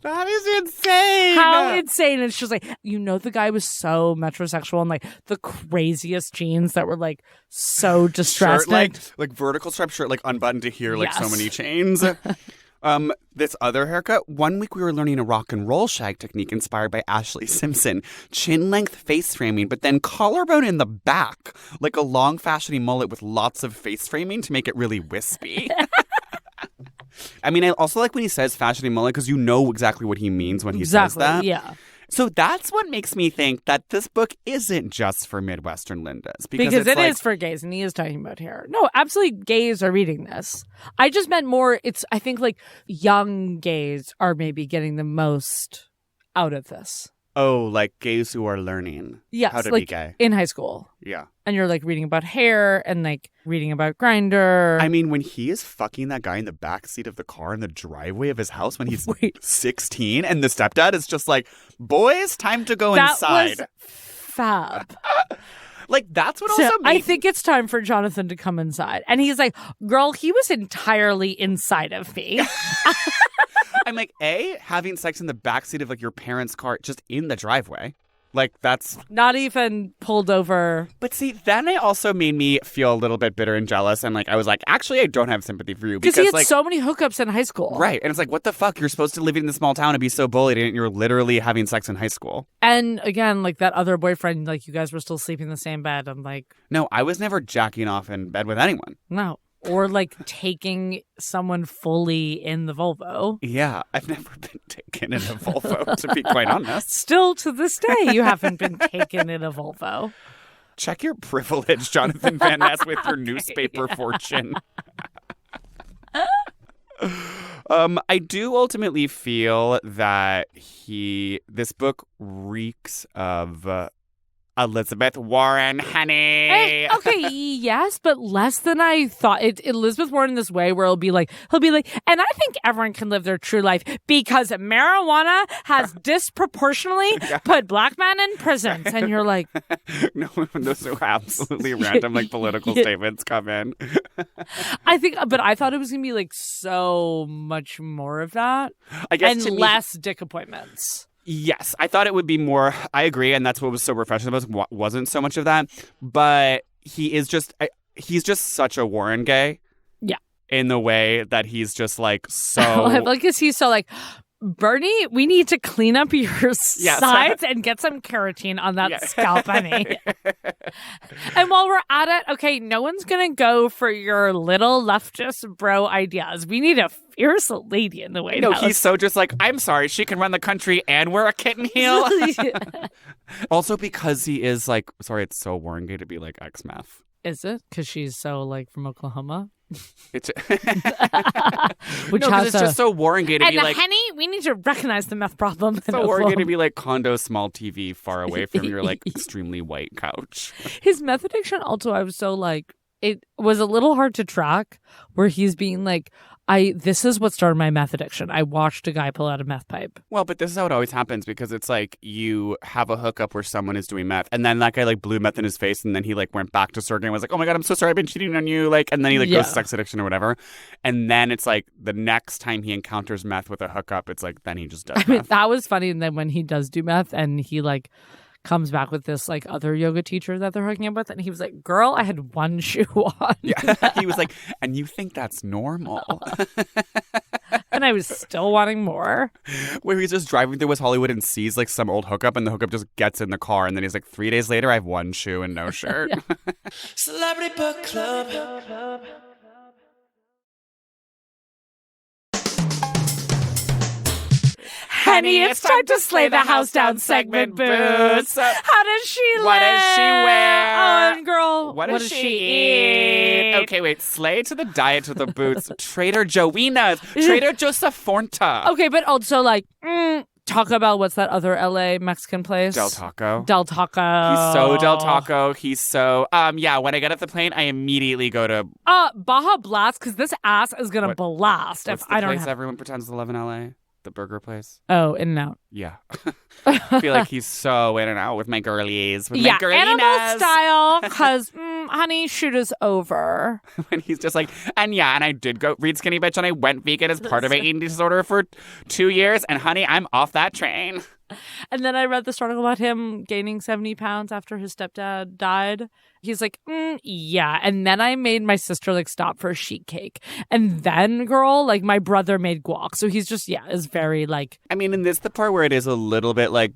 That is insane. How insane. And she was like, the guy was so metrosexual and like the craziest jeans that were like so distressed. Shirt, like vertical striped shirt, like unbuttoned to here, like so many chains. This other haircut, one week we were learning a rock and roll shag technique inspired by Ashley Simpson. Chin length face framing, but then collarbone in the back, like a long fashioning mullet with lots of face framing to make it really wispy. I mean, I also like when he says fashioning mullet because you know exactly what he means when he says that. Yeah. So that's what makes me think that this book isn't just for Midwestern Lindas. Because it is for gays, and he is talking about hair. No, absolutely gays are reading this. I just meant more, I think like young gays are maybe getting the most out of this. Oh, like gays who are learning how to be gay. In high school. Yeah. And you're like reading about hair and like reading about Grindr. I mean, when he is fucking that guy in the backseat of the car in the driveway of his house when he's 16 and the stepdad is just like, boys, time to go inside. That was fab. Like, that's what also I think it's time for Jonathan to come inside. And he's like, girl, he was entirely inside of me. I'm like, having sex in the backseat of like your parents' car just in the driveway. Like, that's not even pulled over. But see, then it also made me feel a little bit bitter and jealous. And like, I was like, actually, I don't have sympathy for you. Because he had like, so many hookups in high school. Right. And it's like, what the fuck? You're supposed to live in the small town and be so bullied and you're literally having sex in high school. And again, like that other boyfriend, like you guys were still sleeping in the same bed. I'm like, no, I was never jacking off in bed with anyone. No. Or like taking someone fully in the Volvo. Yeah, I've never been taken in a Volvo, to be quite honest. Still to this day, you haven't been taken in a Volvo. Check your privilege, Jonathan Van Ness, with your newspaper fortune. I do ultimately feel that this book reeks of Elizabeth Warren, Henny. Okay, yes, but less than I thought. Elizabeth Warren in this way where he'll be like, and I think everyone can live their true life because marijuana has disproportionately put black men in prisons. And you're like, no, those are absolutely random, like political statements come in. I thought it was gonna be like so much more of that, I guess, and less dick appointments. Yes, I thought it would be more. I agree, and that's what was so refreshing about it. Wasn't so much of that, but he's just such a Warren gay. Yeah, in the way that he's just like so. Like, he's so like, Bernie, we need to clean up your sides and get some keratin on that scalp, honey. And while we're at it, okay, no one's going to go for your little leftist bro ideas. We need a fierce lady in the White House. No, he's so just like, I'm sorry, she can run the country and wear a kitten heel. Also because he is like, sorry, it's so Warren gay to be like ex-meth. Is it? Because she's so like from Oklahoma? It's Which it's just so Warren gay to be like, Henny, we need to recognize the meth problem. So Warren gay to be like condo, small TV, far away from your like extremely white couch. His meth addiction also, I was so like, it was a little hard to track where he's being like, this is what started my meth addiction. I watched a guy pull out a meth pipe. Well, but this is how it always happens because it's like you have a hookup where someone is doing meth and then that guy like blew meth in his face and then he like went back to surgery and was like, oh my God, I'm so sorry, I've been cheating on you. Like, and then he like goes to sex addiction or whatever. And then it's like the next time he encounters meth with a hookup, it's like, then he just does meth. I mean, that was funny. And then when he does do meth and he like comes back with this like other yoga teacher that they're hooking up with, and he was like, girl, I had one shoe on. Yeah. He was like, and you think that's normal. And I was still wanting more. Where he's just driving through West Hollywood and sees like some old hookup and the hookup just gets in the car and then he's like, 3 days later I have one shoe and no shirt. Celebrity Book Club. Henny, it's time to slay the house down segment, boots. How does she live? What does she wear? Oh, and girl, what does she eat? Okay, wait. Slay to the diet to the boots. Trader Joena's. Trader Josephorta. Okay, but also like, Taco Bell, what's that other LA Mexican place? Del Taco. Del Taco. He's so Del Taco. He's so, yeah, when I get off the plane, I immediately go to... Baja Blast, because this ass is going to blast if I don't place have... everyone pretends to live in LA? The burger place? Oh, In-N-Out. Yeah. I feel like he's so in and out with my girlies. With my girliness. Animal style, because honey, shoot us over. And he's just like, and I did go read Skinny Bitch and I went vegan as part of an eating disorder for 2 years. And honey, I'm off that train. And then I read this article about him gaining 70 pounds after his stepdad died. He's like, yeah. And then I made my sister like stop for a sheet cake. And then, girl, like my brother made guac. So he's just, is very like. I mean, and this the part where it is a little bit like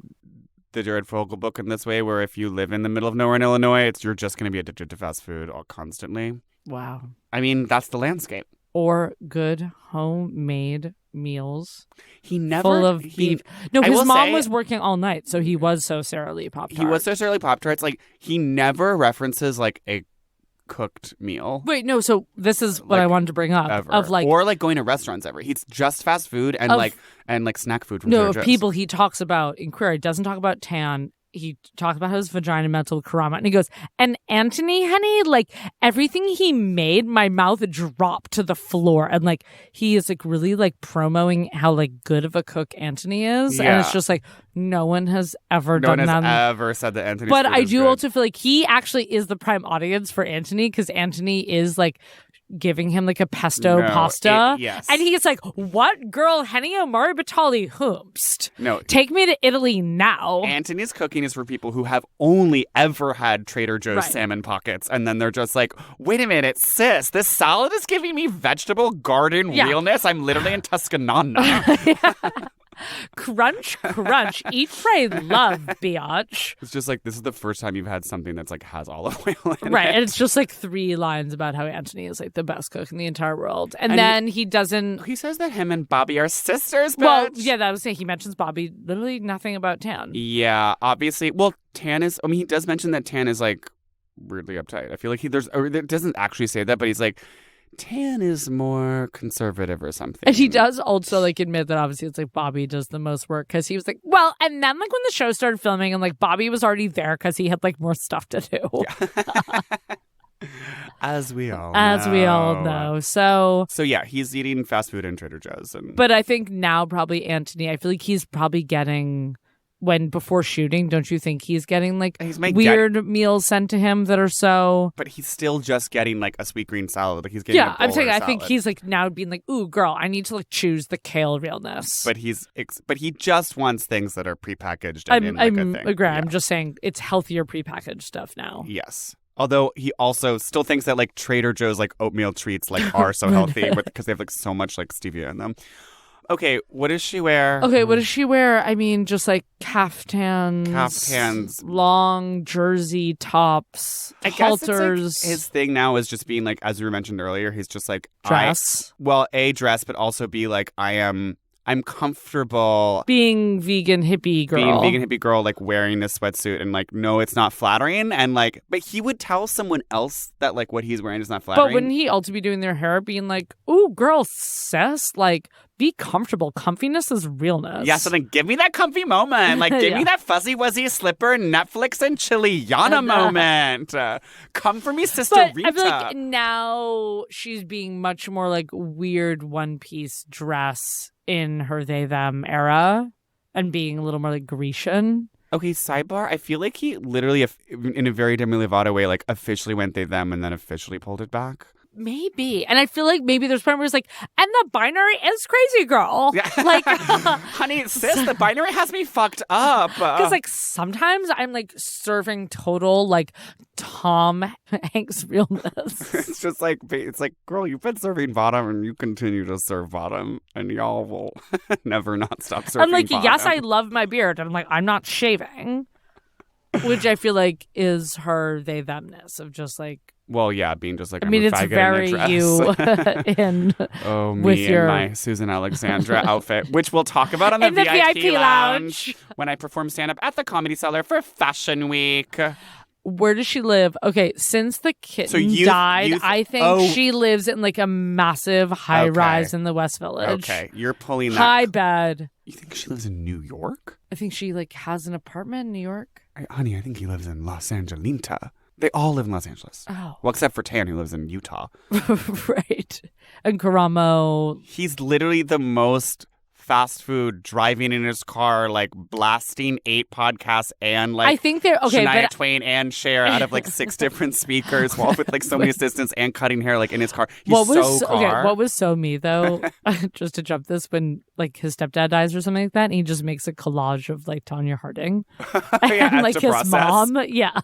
the Jared Fogle book in this way, where if you live in the middle of nowhere in Illinois, you're just going to be addicted to fast food all constantly. Wow. I mean, that's the landscape. Or good homemade meals. He never full of beef. No, I his will mom say- was working all night, so he was so Sara Lee Pop-Tart. He was so Shirley Pop-Tarts. Like, he never references like a cooked meal. Wait, no, so this is what Like, I wanted to bring up. Ever. Of like, or like going to restaurants ever. He's just fast food and Of- like snack food from no, Trader of Joe's. people he talks about in Queer. He doesn't talk about tan. He talks about his vagina mental karama. And he goes, and Anthony, honey, like everything he made, my mouth dropped to the floor. And like he is like really like promoting how like good of a cook Anthony is. And it's just like no one has ever No one done has that. ever said that Anthony's But food I is do good. also feel like he actually is the prime audience for Anthony because Anthony is like giving him like a pesto pasta. Yes. And he's like, what girl, Henny Omari Batali whomst? No. Take me to Italy now. Anthony's cooking is for people who have only ever had Trader Joe's Right. salmon pockets. And then they're just like, wait a minute, sis, this salad is giving me vegetable garden realness. I'm literally in Tuscanana. Crunch, crunch, eat, pray, love, biatch. It's just like, this is the first time you've had something that's like has olive oil in Right. it. And it's just like 3 lines about how Anthony is like the best cook in the entire world. And And then he doesn't. He says that him and Bobby are sisters, bitch. Well, yeah, that was saying he mentions Bobby, literally nothing about Tan. Yeah, obviously. Well, Tan is, I mean, he does mention that Tan is like weirdly uptight. I feel like it doesn't actually say that, but he's like, Tan is more conservative or something. And he does also like admit that obviously it's like Bobby does the most work because he was like, well, and then like when the show started filming and like Bobby was already there because he had like more stuff to do. As we all know. So yeah, he's eating fast food in Trader Joe's. but I think now probably Anthony, I feel like he's probably getting before shooting, don't you think he's getting like weird meals sent to him that are so. But he's still just getting like a sweet green salad. Like he's getting a bowl I'm saying or a I think salad. he's like now being like, ooh, girl, I need to like choose the kale realness. But he just wants things that are prepackaged. And in, like, a thing. agree. Yeah. I'm just saying it's healthier prepackaged stuff now. Yes. Although he also still thinks that like Trader Joe's like oatmeal treats like are so healthy because they have like so much like stevia in them. Okay, what does she wear? Okay, what does she wear? I mean, just like caftans, long jersey tops, I guess halters. it's like his thing now is just being like, as we mentioned earlier, he's just like dress. A dress, but also be like, I'm comfortable being vegan hippie girl. Like wearing this sweatsuit and like, no, it's not flattering. And like, but he would tell someone else that like what he's wearing is not flattering. But wouldn't he also be doing their hair being like, ooh, girl, sis, like, be comfortable. Comfiness is realness. Yeah, so then give me that comfy moment. Like, give me that fuzzy wuzzy slipper, Netflix and Chiliana moment. Come for me, Sister but Rita. I feel like now she's being much more like weird one-piece dress in her they-them era and being a little more like Grecian. Okay, sidebar. I feel like he literally, in a very Demi Lovato way, like officially went they-them and then officially pulled it back. Maybe. And I feel like maybe there's part where it's like, and the binary is crazy, girl. Yeah. Like, honey, sis, the binary has me fucked up. Because like sometimes I'm like serving total like Tom Hanks realness. It's just like, it's like, girl, you've been serving bottom and you continue to serve bottom and y'all will never not stop serving I'm like, bottom. yes, I love my beard. And I'm like, I'm not shaving. Which I feel like is her they themness of just like. Well, yeah, being just like, I mean, I'm a it's faggot very in a dress. you in with me your and my Susan Alexandra outfit, which we'll talk about on the, in the VIP lounge when I perform stand-up at the Comedy Cellar for Fashion Week. Where does she live? Okay, since the kitten died, I think she lives in like a massive high rise in the West Village. Okay, you're pulling that. High bed. You think she lives in New York? I think she like has an apartment in New York. Honey, I think he lives in Los Angelita. They all live in Los Angeles. Oh. Well, except for Tan, who lives in Utah. Right. And Karamo. He's literally the most fast food, driving in his car, like blasting 8 podcasts and like I think they're okay, Shania but Twain and Cher out of like 6 different speakers, while with like so many assistants and cutting hair like in his car. He's what was so car. what was so me though, just to jump this, when like his stepdad dies or something like that, and he just makes a collage of like Tanya Harding and like his process. mom. Yeah.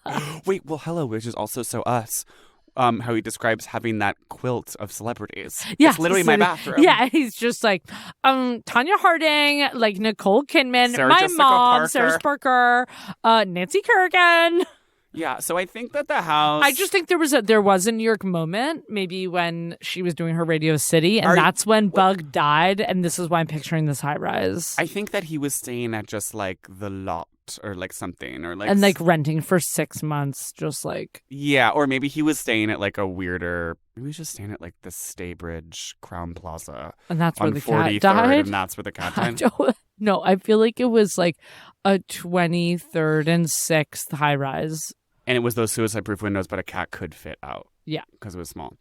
Wait, well, hello, which is also so us. How he describes having that quilt of celebrities. Yeah, It's literally my bathroom. Yeah, he's just like, Tanya Harding, like Nicole Kidman, Sarah my Jessica mom, Parker. Sarah Parker, Nancy Kerrigan. Yeah, so I think that the house... I just think there was a New York moment, maybe when she was doing her Radio City, and that's when Bug died, and this is why I'm picturing this high rise. I think that he was staying at just like the lot or like something, or like... And like renting for 6 months, just like... Yeah, or maybe he was staying at like a weirder... Maybe he was just staying at like the Staybridge Crown Plaza. And that's where on the 43rd, cat died? And that's where the cat I died. No, I feel like it was like a 23rd and 6th high rise. And it was those suicide-proof windows, but a cat could fit out. Yeah. Because it was small.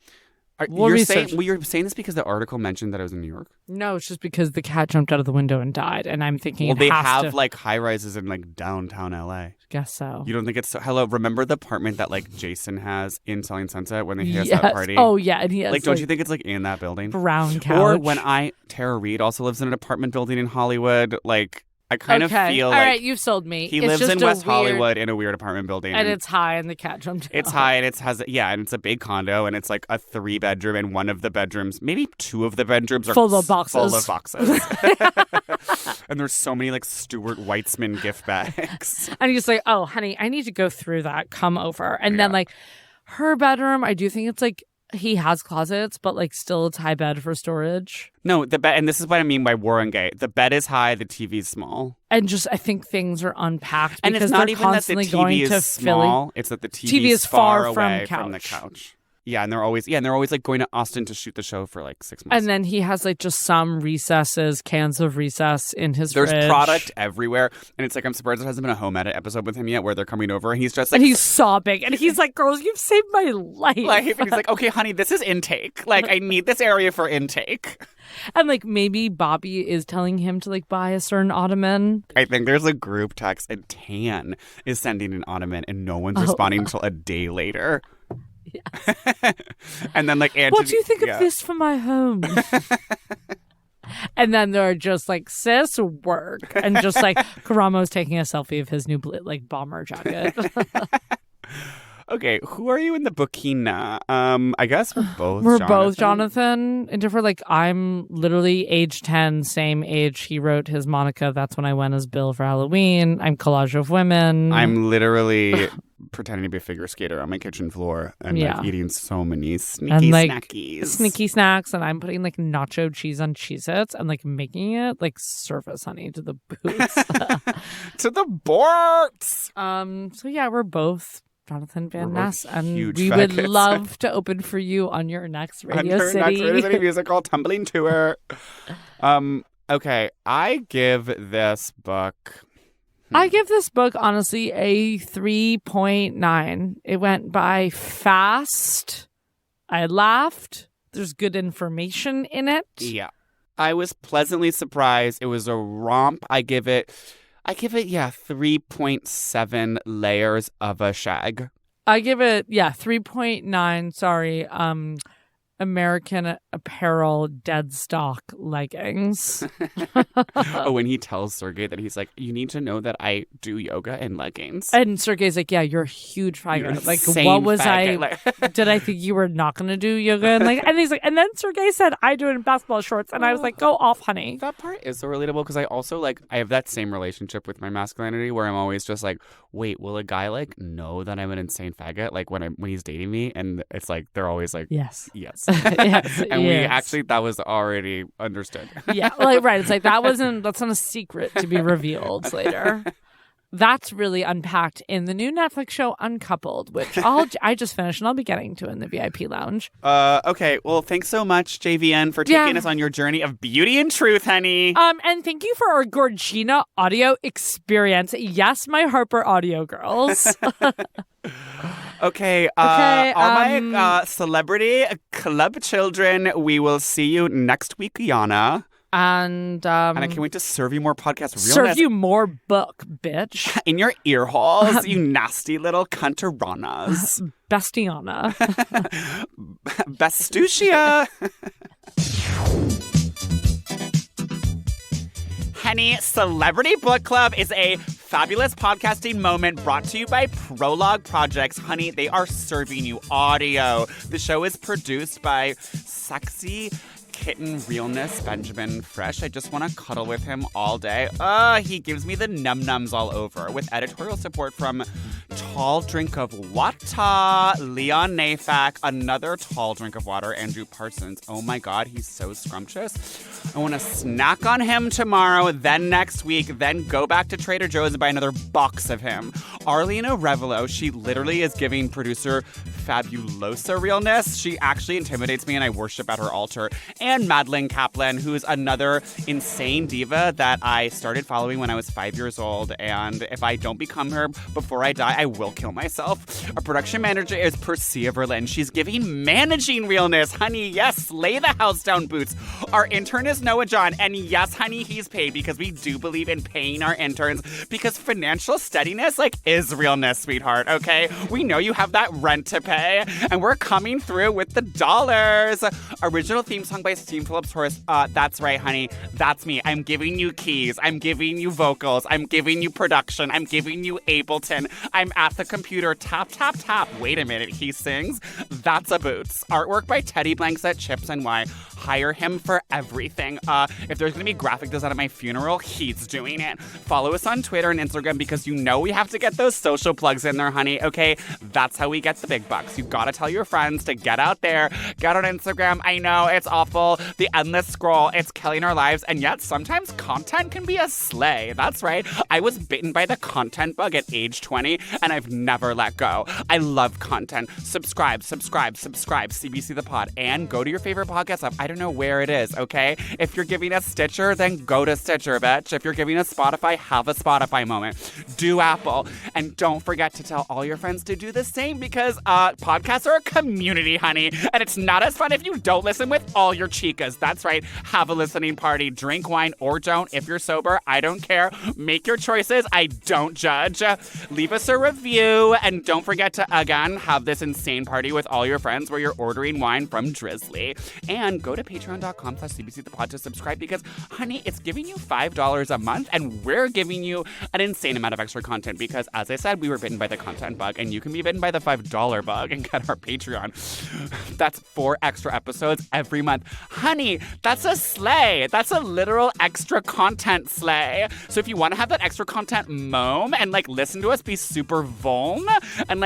We'll you're saying this because the article mentioned that it was in New York? No, it's just because the cat jumped out of the window and died, and I'm thinking Well, it they has have to... like high-rises in like downtown LA. Guess so. You don't think it's so... Hello, remember the apartment that like Jason has in Selling Sunset when he has Yes. that party? Oh, yeah, and he has Like, don't you think it's like in that building? brown couch? Or when Tara Reid also lives in an apartment building in Hollywood, like... I kind of feel All like right, you've sold me. he It's lives just in a West weird- Hollywood in a weird apartment building. And it's high, and the cat jumped out. It's high, and and it's a big condo, and it's like a 3-bedroom, and one of the bedrooms, maybe 2 of the bedrooms are Full of boxes. And there's so many like Stuart Weitzman gift bags. And he's like, oh, honey, I need to go through that. Come over. And then like her bedroom, I do think it's like he has closets, but like still it's high bed for storage. No, the bed, and this is what I mean by Warrengate. The bed is high, the TV's small. And just, I think things are unpacked And because it's not they're even that the constantly TV going is to small. Philly. It's that the TV is far away from the couch. couch. Yeah, and they're always like going to Austin to shoot the show for like 6 months. And then he has like just some recesses, cans of recess in his There's fridge. product everywhere, and it's like I'm surprised there hasn't been a home edit episode with him yet where they're coming over and he's just like, And he's sobbing. And he's like, girls, you've saved my life. and he's like, okay, honey, this is intake. Like, I need this area for intake. And like maybe Bobby is telling him to like buy a certain ottoman. I think there's a group text, and Tan is sending an ottoman, and no one's responding until a day later. Yes. And then like Anthony, What do you think of this for my home? And then they're just like, sis, work. And just like Karamo's taking a selfie of his new like bomber jacket. Okay, who are you in the booking? I guess we're both We're both Jonathan. And different, like, I'm literally age 10, same age he wrote his Monica. That's when I went as Bill for Halloween. I'm Collage of Women. I'm literally pretending to be a figure skater on my kitchen floor and like eating so many sneaky and, like, snackies. Sneaky snacks. And I'm putting like nacho cheese on Cheez-Its and like making it like surface honey to the boots. To the boards. So yeah, we're both Jonathan Van Ness, and we fat would kids. love to open for you on your next Radio Under City. next Radio City musical tumbling tour. Okay, I give this book. I give this book, honestly, a 3.9. It went by fast. I laughed. There's good information in it. Yeah. I was pleasantly surprised. It was a romp. I give it 3.7 layers of a shag. I give it, 3.9. Sorry. American Apparel dead stock leggings. Oh, when he tells Sergey that he's like, you need to know that I do yoga in leggings. And Sergey's like, yeah, you're a huge You're faggot. Like, insane what was faggot. did I think you were not going to do yoga? And like, and he's like, and then Sergey said, I do it in basketball shorts. And I was like, go off, honey. That part is so relatable because I also like, I have that same relationship with my masculinity where I'm always just like, wait, will a guy like know that I'm an insane faggot? Like when he's dating me, and it's like, they're always like, Yes. yes. Yes, And we yes. actually, that was already understood. Yeah, like, right. It's like, that's not a secret to be revealed later. That's really unpacked in the new Netflix show Uncoupled, which I just finished and I'll be getting to in the VIP lounge. Okay. Well, thanks so much, JVN, for taking us on your journey of beauty and truth, Henny. And thank you for our Gorgina audio experience. Yes, my Harper audio girls. Okay, all my celebrity club children, we will see you next week, Yana. And I can't wait to serve you more podcast realness. serve you more book, bitch. In your ear holes, you nasty little cuntaranas. Bestiana. Bestucia. Henny Celebrity Book Club is a fabulous podcasting moment brought to you by Prologue Projects. Honey, they are serving you audio. The show is produced by sexy kitten realness Benjamin Fresh. I just want to cuddle with him all day. He gives me the num-nums all over, with editorial support from Tall Drink of Water, Leon Nafak, another Tall Drink of Water, Andrew Parsons. Oh my God, he's so scrumptious. I want to snack on him tomorrow, then next week, then go back to Trader Joe's and buy another box of him. Arlena Revelo, she literally is giving producer Fabulosa realness. She actually intimidates me and I worship at her altar. And Madeline Kaplan, who's another insane diva that I started following when I was 5 years old. And if I don't become her before I die, I will kill myself. Our production manager is Percia Verlin. She's giving managing realness. Honey, yes, lay the house down, Boots. Our intern is Noah John. And yes, honey, he's paid because we do believe in paying our interns because financial steadiness, is realness, sweetheart, okay? We know you have that rent to pay, and we're coming through with the dollars. Original theme song by Steve Phillips Horace. That's right, honey. That's me. I'm giving you keys. I'm giving you vocals. I'm giving you production. I'm giving you Ableton. I'm at the computer. Tap, tap, tap. Wait a minute. He sings. That's a Boots. Artwork by Teddy Blanks at Chips NY. Hire him for everything. If there's going to be graphic design at my funeral, he's doing it. Follow us on Twitter and Instagram because you know we have to get those social plugs in there, honey, okay? That's how we get the big bucks. You gotta tell your friends to get out there, get on Instagram. I know, it's awful. The endless scroll, it's killing our lives, and yet sometimes content can be a slay. That's right. I was bitten by the content bug at age 20, and I've never let go. I love content. Subscribe, CBC the Pod, and go to your favorite podcast app. I don't know where it is, okay? If you're giving us Stitcher, then go to Stitcher, bitch. If you're giving us Spotify, have a Spotify moment. Do Apple. And don't forget to tell all your friends to do the same because podcasts are a community, honey. And it's not as fun if you don't listen with all your chicas. That's right. Have a listening party. Drink wine or don't. If you're sober, I don't care. Make your choices. I don't judge. Leave us a review. And don't forget to, again, have this insane party with all your friends where you're ordering wine from Drizzly. And go to patreon.com/CBCthepod to subscribe because, honey, it's giving you $5 a month and we're giving you an insane amount of extra content because, as I said, we were bitten by the content bug and you can be bitten by the $5 bug and get our Patreon. That's 4 extra episodes every month. Honey, that's a slay. That's a literal extra content slay. So if you want to have that extra content mom and listen to us be super vuln and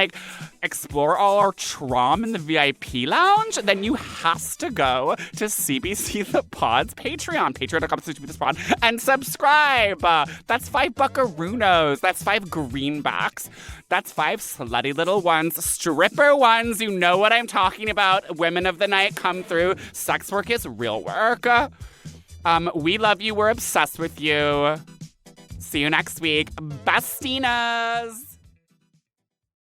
explore all our trauma in the VIP lounge, then you has to go to CBC the Pod's Patreon, patreon.com/CBCthepod, and subscribe. That's 5 buckaroos. That's 5 greenbacks. That's 5 slutty little ones, stripper ones. You know what I'm talking about. Women of the night come through. Sex work is real work. We love you. We're obsessed with you. See you next week. Bestinas.